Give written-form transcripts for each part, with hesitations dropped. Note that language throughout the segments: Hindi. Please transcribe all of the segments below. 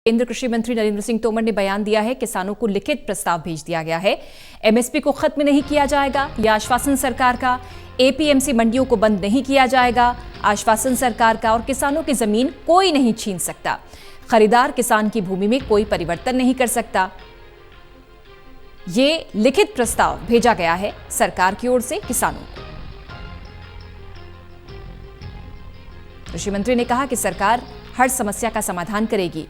केंद्रीय कृषि मंत्री नरेंद्र सिंह तोमर ने बयान दिया है, किसानों को लिखित प्रस्ताव भेज दिया गया है। एमएसपी को खत्म नहीं किया जाएगा, यह आश्वासन सरकार का। एपीएमसी मंडियों को बंद नहीं किया जाएगा, आश्वासन सरकार का। और किसानों की जमीन कोई नहीं छीन सकता, खरीदार किसान की भूमि में कोई परिवर्तन नहीं कर सकता। ये लिखित प्रस्ताव भेजा गया है सरकार की ओर से किसानों को। कृषि मंत्री ने कहा कि सरकार हर समस्या का समाधान करेगी,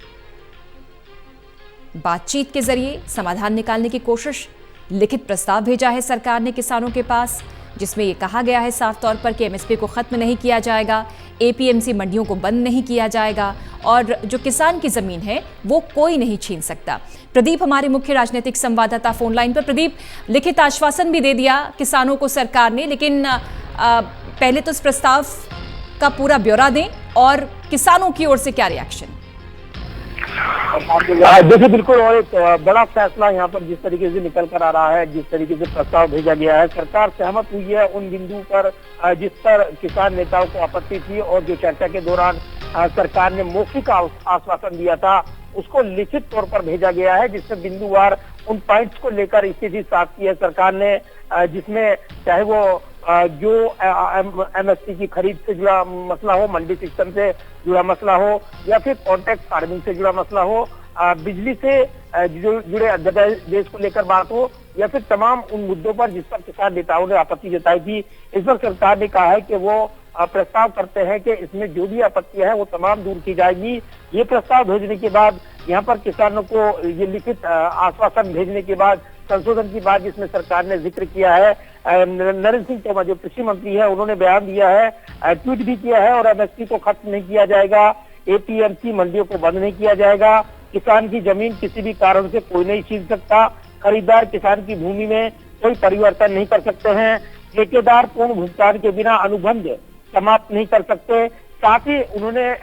बातचीत के जरिए समाधान निकालने की कोशिश। लिखित प्रस्ताव भेजा है सरकार ने किसानों के पास, जिसमें यह कहा गया है साफ तौर पर कि एमएसपी को खत्म नहीं किया जाएगा, एपीएमसी मंडियों को बंद नहीं किया जाएगा और जो किसान की जमीन है वो कोई नहीं छीन सकता। प्रदीप हमारे मुख्य राजनीतिक संवाददाता फोन लाइन पर। प्रदीप, लिखित आश्वासन भी दे दिया किसानों को सरकार ने, लेकिन पहले तो इस प्रस्ताव का पूरा ब्यौरा दें और किसानों की ओर से क्या रिएक्शन? देखिए, बिल्कुल, और एक बड़ा फैसला यहाँ पर जिस तरीके से निकल कर आ रहा है, जिस तरीके से प्रस्ताव भेजा गया है, सरकार सहमत हुई है उन बिंदु पर जिस पर किसान नेताओं को आपत्ति थी और जो चर्चा के दौरान सरकार ने मौखिक आश्वासन दिया था, उसको लिखित तौर पर भेजा गया है, जिसमें बिंदुवार उन पॉइंट्स को लेकर स्थिति साफ की है सरकार ने, जिसमें चाहे वो जो एमएसपी की खरीद से जुड़ा मसला हो, मंडी सिस्टम से जुड़ा मसला हो, या फिर कॉन्ट्रैक्ट फार्मिंग से जुड़ा मसला हो, बिजली से जुड़े अध्यादेश को लेकर बात हो, या फिर तमाम उन मुद्दों पर जिस पर किसान नेताओं ने आपत्ति जताई थी, इस पर सरकार ने कहा है कि वो प्रस्ताव करते हैं कि इसमें जो भी आपत्तियां हैं वो तमाम दूर की जाएगी। ये प्रस्ताव भेजने के बाद यहाँ पर किसानों को ये लिखित आश्वासन भेजने के बाद संशोधन की बात जिसमें सरकार ने जिक्र किया है, नरेंद्र सिंह तोमर जो कृषि मंत्री है उन्होंने बयान दिया है, ट्वीट भी किया है, और एमएसपी को खत्म नहीं किया जाएगा, एपीएमसी मंडियों को बंद नहीं किया जाएगा, किसान की जमीन किसी भी कारण से कोई नहीं छीन सकता, खरीदार किसान की भूमि में कोई परिवर्तन नहीं कर सकते हैं, ठेकेदार पूर्ण भुगतान के बिना अनुबंध समाप्त नहीं कर सकते। साथ ही उन्होंने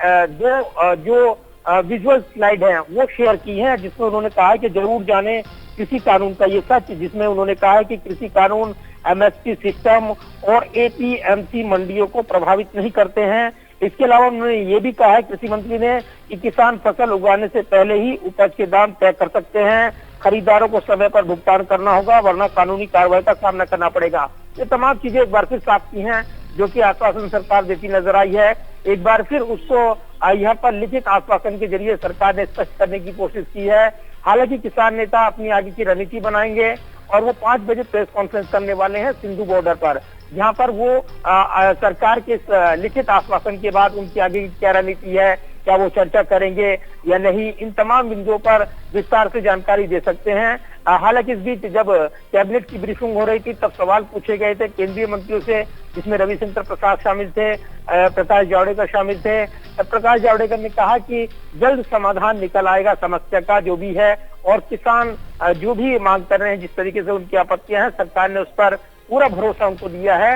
जो विजुअल स्लाइड है वो शेयर की है, जिसमें उन्होंने कहा है कि जरूर जाने कृषि कानून का ये सच, जिसमें उन्होंने कहा है कि कृषि कानून एमएसपी सिस्टम और एपीएमसी मंडियों को प्रभावित नहीं करते हैं। इसके अलावा उन्होंने ये भी कहा है कृषि मंत्री ने कि किसान फसल उगाने से पहले ही उपज के दाम तय कर सकते हैं, खरीदारों को समय पर भुगतान करना होगा वरना कानूनी कार्रवाई का सामना करना पड़ेगा। ये तमाम चीजें एक बार फिर साफ की हैं, जो कि आश्वासन सरकार देती नजर आई है। एक बार फिर उसको यहाँ पर लिखित आश्वासन के जरिए सरकार ने स्पष्ट करने की कोशिश की है। हालांकि किसान नेता अपनी आगे की रणनीति बनाएंगे और वो 5 बजे प्रेस कॉन्फ्रेंस करने वाले हैं सिंधु बॉर्डर पर, जहां पर वो सरकार के लिखित आश्वासन के बाद उनकी आगे की क्या रणनीति है, क्या वो चर्चा करेंगे या नहीं, इन तमाम बिंदुओं पर विस्तार से जानकारी दे सकते हैं। हालांकि इस बीच जब कैबिनेट की ब्रीफिंग हो रही थी तब सवाल पूछे गए थे केंद्रीय मंत्रियों से, जिसमें रविशंकर प्रसाद शामिल थे, प्रकाश जावड़ेकर शामिल थे। प्रकाश जावड़ेकर ने कहा कि जल्द समाधान निकल आएगा समस्या का जो भी है, और किसान जो भी मांग कर रहे हैं, जिस तरीके से उनकी आपत्तियां हैं, सरकार ने उस पर पूरा भरोसा उनको दिया है,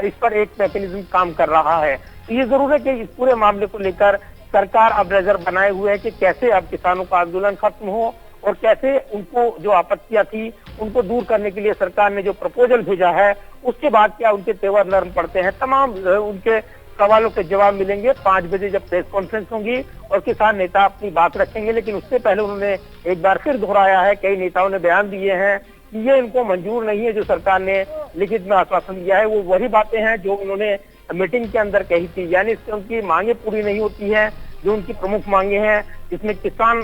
इस पर एक मैकेनिज्म काम कर रहा है। तो ये जरूर है कि इस पूरे मामले को लेकर सरकार अब नजर बनाए हुए है कि कैसे अब किसानों का आंदोलन खत्म हो और कैसे उनको जो आपत्तियां थी उनको दूर करने के लिए सरकार ने जो प्रपोजल भेजा है उसके बाद क्या उनके तेवर नरम पड़ते हैं। तमाम उनके सवालों के जवाब मिलेंगे 5 बजे जब प्रेस कॉन्फ्रेंस होगी और किसान नेता अपनी बात रखेंगे। लेकिन उससे पहले उन्होंने एक बार फिर दोहराया है, कई नेताओं ने बयान दिए हैं कि ये इनको मंजूर नहीं है जो सरकार ने लिखित में आश्वासन दिया है, वो वही बातें हैं जो उन्होंने मीटिंग के अंदर कही थी, यानी इससे उनकी मांगे पूरी नहीं होती है जो उनकी प्रमुख मांगे हैं, जिसमें किसान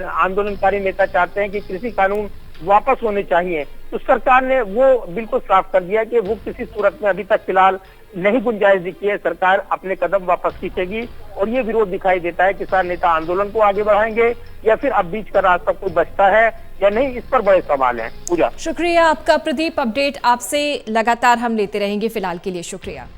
आंदोलनकारी नेता चाहते हैं कि कृषि कानून वापस होने चाहिए। तो सरकार ने वो बिल्कुल साफ कर दिया कि वो किसी सूरत में अभी तक फिलहाल नहीं गुंजाइश दिखी है, सरकार अपने कदम वापस खींचेगी और ये विरोध दिखाई देता है। किसान नेता आंदोलन को आगे बढ़ाएंगे या फिर अब बीच का रास्ता कोई बचता है या नहीं, इस पर बड़े सवाल हैं। पूजा, शुक्रिया आपका प्रदीप। अपडेट आपसे लगातार हम लेते रहेंगे, फिलहाल के लिए शुक्रिया।